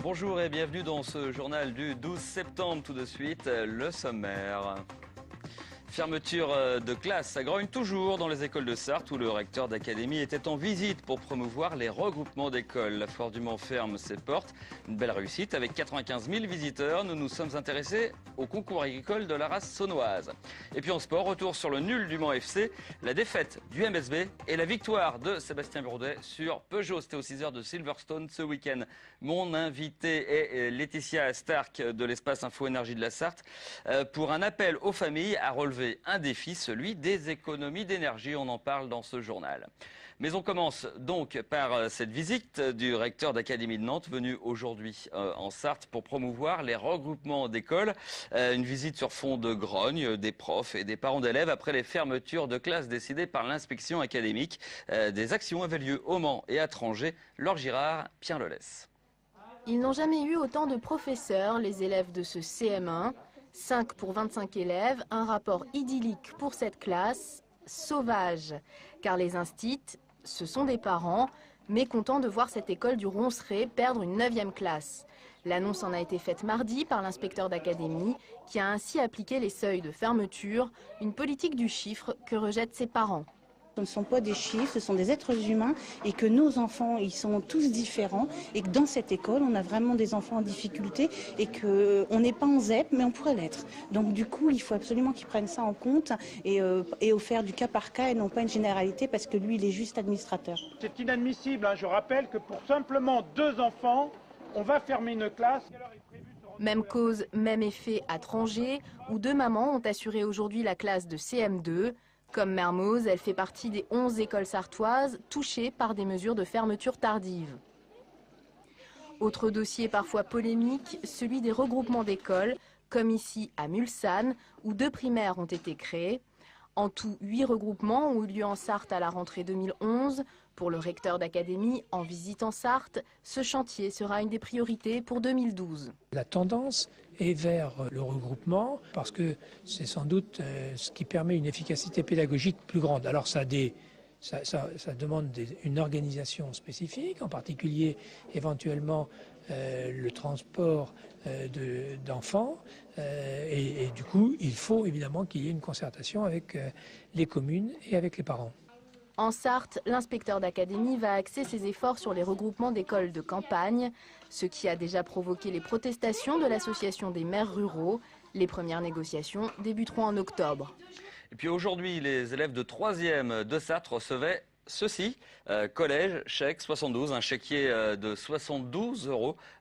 Bonjour et bienvenue dans ce journal du 12 septembre. Tout de suite, le sommaire. Fermeture de classe, ça grogne toujours dans les écoles de Sarthe où le recteur d'académie était en visite pour promouvoir les regroupements d'écoles. La Foire du Mans ferme ses portes. Une belle réussite avec 95 000 visiteurs. Nous nous sommes intéressés au concours agricole de la race saunoise. Et puis en sport, retour sur le nul du Mans FC, la défaite du MSB et la victoire de Sébastien Bourdet sur Peugeot. C'était aux 6 heures de Silverstone ce week-end. Mon invité est Laetitia Stark de l'espace Info Énergie de la Sarthe pour un appel aux familles à relever un défi, celui des économies d'énergie. On en parle dans ce journal. Mais on commence donc par cette visite du recteur d'Académie de Nantes venu aujourd'hui en Sarthe pour promouvoir les regroupements d'écoles. Une visite sur fond de grogne des profs et des parents d'élèves après les fermetures de classes décidées par l'inspection académique. Des actions avaient lieu au Mans et à Trangé. Laure Girard, Pierre Lelès. Ils n'ont jamais eu autant de professeurs, les élèves de ce CM1. 5 pour 25 élèves, un rapport idyllique pour cette classe, sauvage. Car les instits, ce sont des parents, mécontents de voir cette école du Ronceret perdre une 9e classe. L'annonce en a été faite mardi par l'inspecteur d'académie, qui a ainsi appliqué les seuils de fermeture, une politique du chiffre que rejettent ses parents. Ce ne sont pas des chiffres, ce sont des êtres humains et que nos enfants, ils sont tous différents et que dans cette école, on a vraiment des enfants en difficulté et qu'on n'est pas en ZEP, mais on pourrait l'être. Donc du coup, il faut absolument qu'ils prennent ça en compte et faire du cas par cas et non pas une généralité parce que lui, il est juste administrateur. C'est inadmissible, hein. Je rappelle que pour simplement 2 enfants, on va fermer une classe. Même cause, même effet à Trangé, où 2 mamans ont assuré aujourd'hui la classe de CM2. Comme Mermoz, elle fait partie des 11 écoles sartoises touchées par des mesures de fermeture tardive. Autre dossier parfois polémique, celui des regroupements d'écoles, comme ici à Mulsanne, où 2 primaires ont été créés. En tout, 8 regroupements ont eu lieu en Sarthe à la rentrée 2011. Pour le recteur d'académie, en visite en Sarthe, ce chantier sera une des priorités pour 2012. La tendance est vers le regroupement parce que c'est sans doute ce qui permet une efficacité pédagogique plus grande. Alors ça demande une organisation spécifique, en particulier éventuellement le transport d'enfants et du coup il faut évidemment qu'il y ait une concertation avec les communes et avec les parents. En Sarthe, l'inspecteur d'académie va axer ses efforts sur les regroupements d'écoles de campagne, ce qui a déjà provoqué les protestations de l'association des maires ruraux. Les premières négociations débuteront en octobre. Et puis aujourd'hui, les élèves de 3e de Sarthe recevaient ceci, collège, chèque 72, un chéquier de 72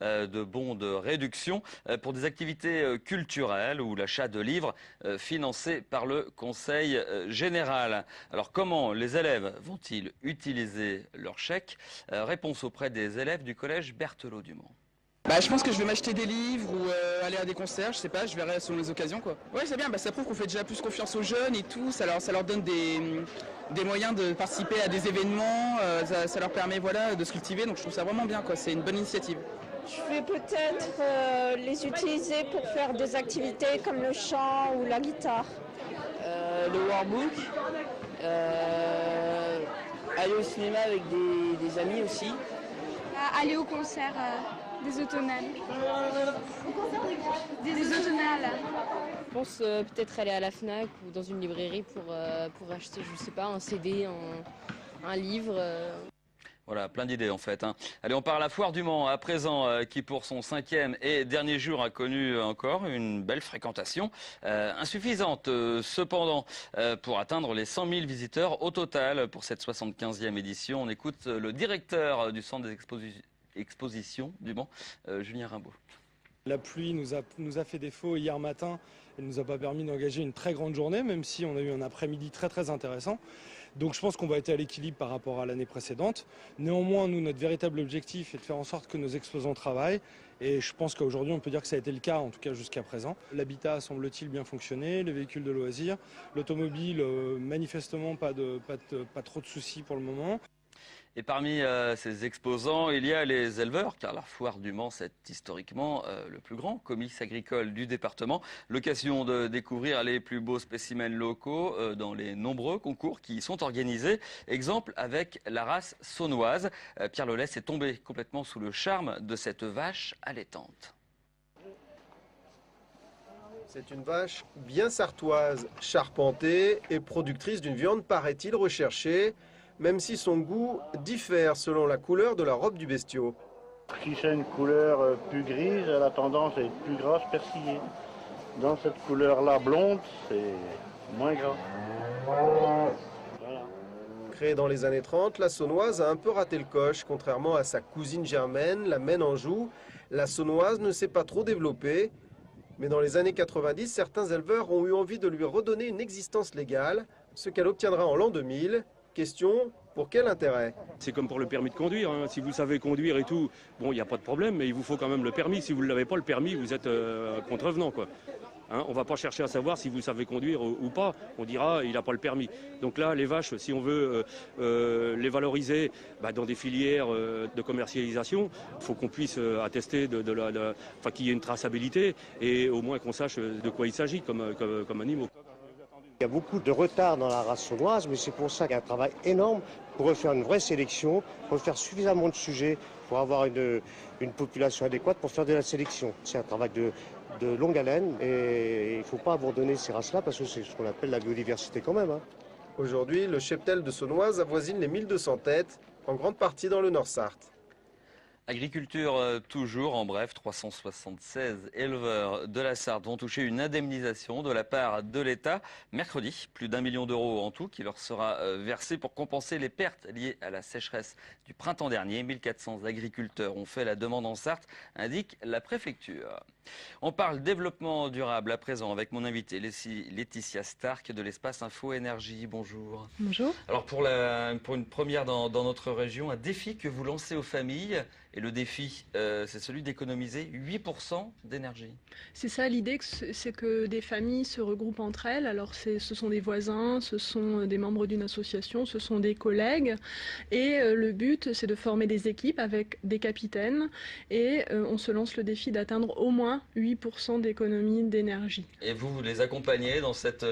€ de bons de réduction pour des activités culturelles ou l'achat de livres financés par le Conseil général. Alors comment les élèves vont-ils utiliser leur chèque? Réponse auprès des élèves du collège Berthelot du Mans. Je pense que je vais m'acheter des livres ou aller à des concerts, je sais pas, je verrai selon les occasions quoi. Ouais, c'est bien, ça prouve qu'on fait déjà plus confiance aux jeunes et tout, ça leur donne des moyens de participer à des événements, ça leur permet de se cultiver, donc je trouve ça vraiment bien quoi, c'est une bonne initiative. Je vais peut-être les utiliser pour faire des activités comme le chant ou la guitare. Le workbook, aller au cinéma avec des amis aussi. Aller au concert des automnales. Des automnales. Je pense peut-être aller à la FNAC ou dans une librairie pour acheter, je sais pas, un CD, un livre. Voilà, plein d'idées en fait. Allez, on part à la Foire du Mans à présent, qui pour son 5e et dernier jour a connu encore une belle fréquentation, insuffisante cependant pour atteindre les 100 000 visiteurs au total pour cette 75e édition. On écoute le directeur du centre des expositions du Mans, Julien Rimbaud. La pluie nous a fait défaut hier matin. Elle ne nous a pas permis d'engager une très grande journée, même si on a eu un après-midi très intéressant. Donc je pense qu'on va être à l'équilibre par rapport à l'année précédente. Néanmoins, nous, notre véritable objectif est de faire en sorte que nos exposants travaillent. Et je pense qu'aujourd'hui, on peut dire que ça a été le cas, en tout cas jusqu'à présent. L'habitat semble-t-il bien fonctionner, les véhicules de loisirs, l'automobile, manifestement pas trop de soucis pour le moment. Et parmi ces exposants, il y a les éleveurs, car la foire du Mans, c'est historiquement le plus grand comice agricole du département. L'occasion de découvrir les plus beaux spécimens locaux dans les nombreux concours qui y sont organisés. Exemple avec la race saunoise. Pierre Lolès est tombé complètement sous le charme de cette vache allaitante. C'est une vache bien sartoise, charpentée et productrice d'une viande, paraît-il, recherchée, même si son goût diffère selon la couleur de la robe du bestiau. Si c'est une couleur plus grise, elle a tendance à être plus grasse, persillée. Dans cette couleur-là blonde, c'est moins gras. Voilà. Créée dans les années 30, la saunoise a un peu raté le coche. Contrairement à sa cousine germaine, la Maine Anjou, la saunoise ne s'est pas trop développée. Mais dans les années 90, certains éleveurs ont eu envie de lui redonner une existence légale, ce qu'elle obtiendra en l'an 2000. Question, pour quel intérêt? C'est comme pour le permis de conduire, hein. Si vous savez conduire et tout, bon, il n'y a pas de problème, mais il vous faut quand même le permis. Si vous ne l'avez pas, le permis, vous êtes contrevenant, quoi. Hein, on ne va pas chercher à savoir si vous savez conduire ou pas. On dira il n'a pas le permis. Donc là, les vaches, si on veut les valoriser dans des filières de commercialisation, il faut qu'on puisse attester qu'il y ait une traçabilité et au moins qu'on sache de quoi il s'agit comme animaux. Il y a beaucoup de retard dans la race saunoise, mais c'est pour ça qu'il y a un travail énorme pour refaire une vraie sélection, pour faire suffisamment de sujets pour avoir une population adéquate pour faire de la sélection. C'est un travail de longue haleine et il ne faut pas abandonner ces races-là parce que c'est ce qu'on appelle la biodiversité quand même. Hein. Aujourd'hui, le cheptel de saunoise avoisine les 1200 têtes, en grande partie dans le Nord-Sarthe. Agriculture toujours, en bref, 376 éleveurs de la Sarthe vont toucher une indemnisation de la part de l'État. Mercredi, plus d'1 million d'euros en tout qui leur sera versé pour compenser les pertes liées à la sécheresse du printemps dernier. 1400 agriculteurs ont fait la demande en Sarthe, indique la préfecture. On parle développement durable à présent avec mon invitée Laetitia Stark de l'Espace Info Énergie. Bonjour. Bonjour. Alors pour une première dans notre région, un défi que vous lancez aux familles. Et le défi, c'est celui d'économiser 8% d'énergie. C'est ça l'idée, c'est que des familles se regroupent entre elles. Alors ce sont des voisins, ce sont des membres d'une association, ce sont des collègues. Et le but, c'est de former des équipes avec des capitaines. Et on se lance le défi d'atteindre au moins 8% d'économie d'énergie. Et vous les accompagnez dans cette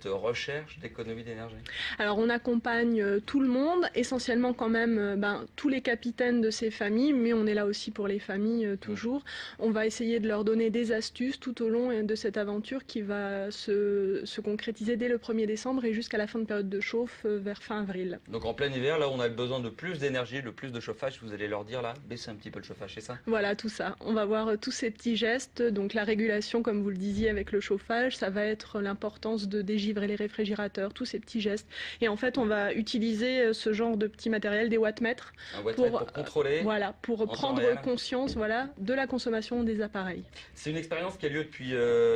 recherche d'économie d'énergie? Alors on accompagne tout le monde, essentiellement quand même tous les capitaines de ces familles, mais on est là aussi pour les familles toujours. On va essayer de leur donner des astuces tout au long de cette aventure qui va se concrétiser dès le 1er décembre et jusqu'à la fin de période de chauffe vers fin avril. Donc en plein hiver, là on a besoin de plus d'énergie, de plus de chauffage, vous allez leur dire là, baissez un petit peu le chauffage, c'est ça? Voilà, tout ça. On va voir tous ces petits gestes, donc la régulation comme vous le disiez avec le chauffage, ça va être l'importance de dégivrer les réfrigérateurs, tous ces petits gestes. Et en fait on va utiliser ce genre de petits matériels, des wattmètres, pour contrôler. Voilà, pour prendre conscience de la consommation des appareils. C'est une expérience qui a lieu depuis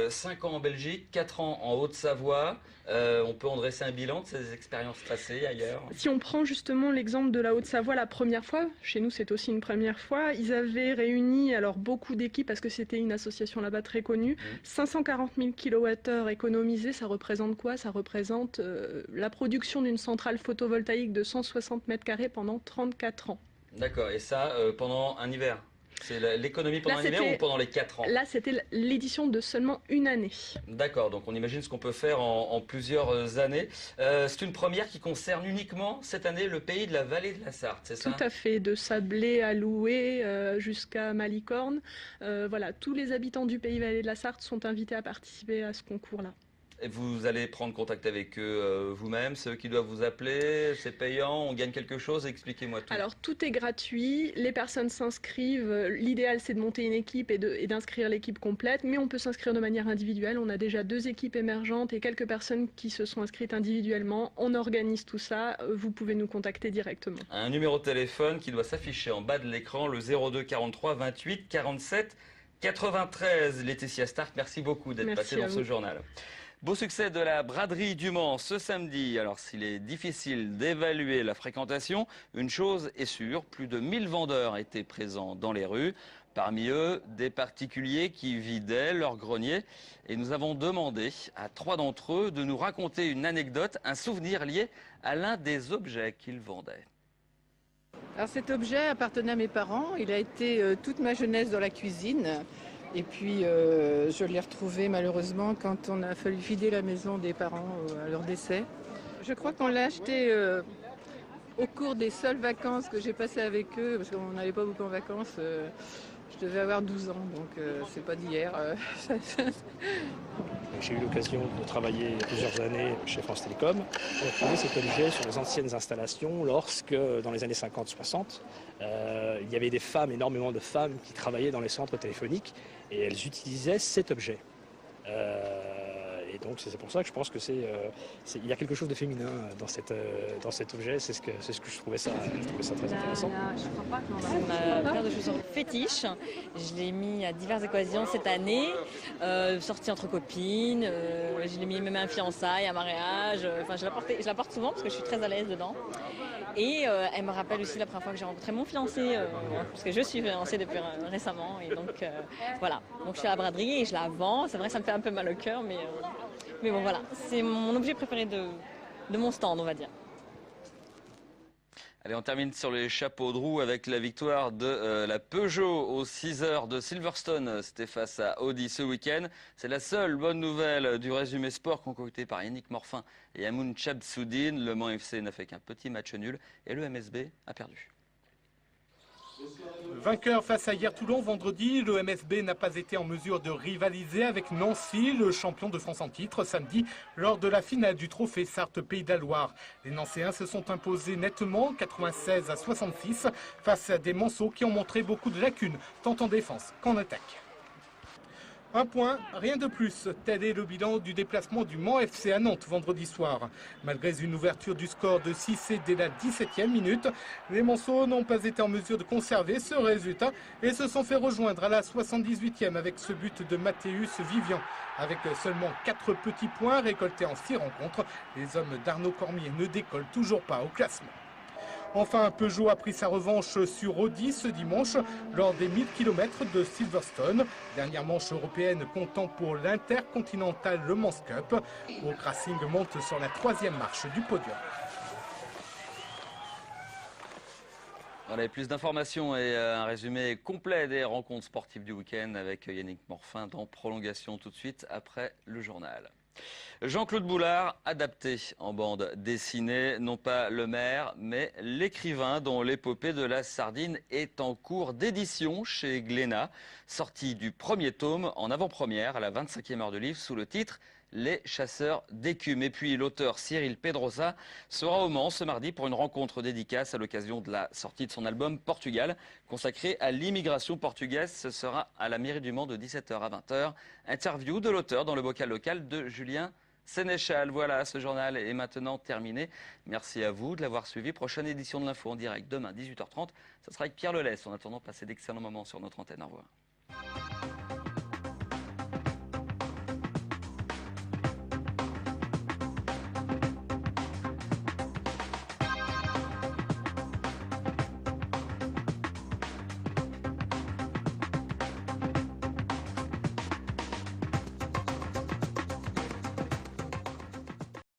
5 ans en Belgique, 4 ans en Haute-Savoie. On peut en dresser un bilan de ces expériences passées ailleurs? Si on prend justement l'exemple de la Haute-Savoie la première fois, chez nous c'est aussi une première fois, ils avaient réuni beaucoup d'équipes parce que c'était une association là-bas très connue, 540 000 kWh économisés, ça représente quoi? Ça représente la production d'une centrale photovoltaïque de 160 mètres carrés pendant 34 ans. D'accord, et ça pendant un hiver? C'est l'économie pendant un hiver ou pendant les 4 ans? Là, c'était l'édition de seulement une année. D'accord, donc on imagine ce qu'on peut faire en plusieurs années. C'est une première qui concerne uniquement cette année le pays de la vallée de la Sarthe, c'est ça? Tout à fait, de Sablé à Loué jusqu'à Malicorne. Voilà, tous les habitants du pays vallée de la Sarthe sont invités à participer à ce concours-là. Et vous allez prendre contact avec eux vous-même, c'est eux qui doivent vous appeler, c'est payant, on gagne quelque chose? Expliquez-moi tout. Alors tout est gratuit, les personnes s'inscrivent, l'idéal c'est de monter une équipe et d'inscrire l'équipe complète, mais on peut s'inscrire de manière individuelle, on a déjà 2 équipes émergentes et quelques personnes qui se sont inscrites individuellement, on organise tout ça, vous pouvez nous contacter directement. Un numéro de téléphone qui doit s'afficher en bas de l'écran, le 02 43 28 47 93. Laetitia Stark, merci beaucoup d'être passée dans ce journal. Beau succès de la braderie du Mans ce samedi. Alors s'il est difficile d'évaluer la fréquentation, une chose est sûre, plus de 1000 vendeurs étaient présents dans les rues. Parmi eux, des particuliers qui vidaient leur grenier. Et nous avons demandé à 3 d'entre eux de nous raconter une anecdote, un souvenir lié à l'un des objets qu'ils vendaient. Alors cet objet appartenait à mes parents, il a été toute ma jeunesse dans la cuisine. Et puis je l'ai retrouvé malheureusement quand on a fallu vider la maison des parents à leur décès. Je crois qu'on l'a acheté au cours des seules vacances que j'ai passées avec eux, parce qu'on n'allait pas beaucoup en vacances. Je devais avoir 12 ans, donc c'est pas d'hier. J'ai eu l'occasion de travailler plusieurs années chez France Télécom. On a trouvé cet objet sur les anciennes installations lorsque, dans les années 50-60, il y avait des femmes, énormément de femmes qui travaillaient dans les centres téléphoniques et elles utilisaient cet objet. Et donc c'est pour ça que je pense que il y a quelque chose de féminin dans cet objet. C'est ce que je trouvais ça très intéressant. On a plein de choses fétiches. Je l'ai mis à diverses occasions cette année, sortie entre copines. Je l'ai mis même à un fiançailles, à un mariage. Enfin, je la porte souvent parce que je suis très à l'aise dedans. Et elle me rappelle aussi la première fois que j'ai rencontré mon fiancé, parce que je suis fiancée depuis récemment. Et donc voilà. Donc je suis à la braderie et je la vends. C'est vrai que ça me fait un peu mal au cœur, mais bon voilà. C'est mon objet préféré de mon stand, on va dire. Allez, on termine sur les chapeaux de roue avec la victoire de la Peugeot aux 6 heures de Silverstone. C'était face à Audi ce week-end. C'est la seule bonne nouvelle du résumé sport concocté par Yannick Morfin et Amoun Chabsoudine. Le Mans FC n'a fait qu'un petit match nul et le MSB a perdu. Vainqueur face à hier Toulon vendredi, le MSB n'a pas été en mesure de rivaliser avec Nancy, le champion de France en titre, samedi, lors de la finale du trophée Sarthe Pays de la Loire. Les Nancéens se sont imposés nettement, 96-66, face à des Manceaux qui ont montré beaucoup de lacunes, tant en défense qu'en attaque. Un point, rien de plus. Tel est le bilan du déplacement du Mans FC à Nantes vendredi soir. Malgré une ouverture du score de 6 dès la 17e minute, les Manceaux n'ont pas été en mesure de conserver ce résultat et se sont fait rejoindre à la 78e avec ce but de Mathéus Vivian. Avec seulement 4 petits points récoltés en 6 rencontres, les hommes d'Arnaud Cormier ne décollent toujours pas au classement. Enfin, Peugeot a pris sa revanche sur Audi ce dimanche lors des 1000 km de Silverstone. Dernière manche européenne comptant pour l'Intercontinental Le Mans Cup. Walk Racing monte sur la 3e marche du podium. Voilà, plus d'informations et un résumé complet des rencontres sportives du week-end avec Yannick Morfin dans Prolongation tout de suite après le journal. Jean-Claude Boulard, adapté en bande dessinée, non pas le maire, mais l'écrivain dont l'épopée de la sardine est en cours d'édition chez Glénat, sortie du premier tome en avant-première à la 25e heure de livre sous le titre Les chasseurs d'écume. Et puis l'auteur Cyril Pedrosa sera au Mans ce mardi pour une rencontre dédicace à l'occasion de la sortie de son album Portugal, consacré à l'immigration portugaise. Ce sera à la mairie du Mans de 17h à 20h. Interview de l'auteur dans le bocal local de Julien Sénéchal. Voilà, ce journal est maintenant terminé. Merci à vous de l'avoir suivi. Prochaine édition de l'info en direct demain 18h30. Ça sera avec Pierre Lelès. En attendant, passez d'excellents moments sur notre antenne. Au revoir.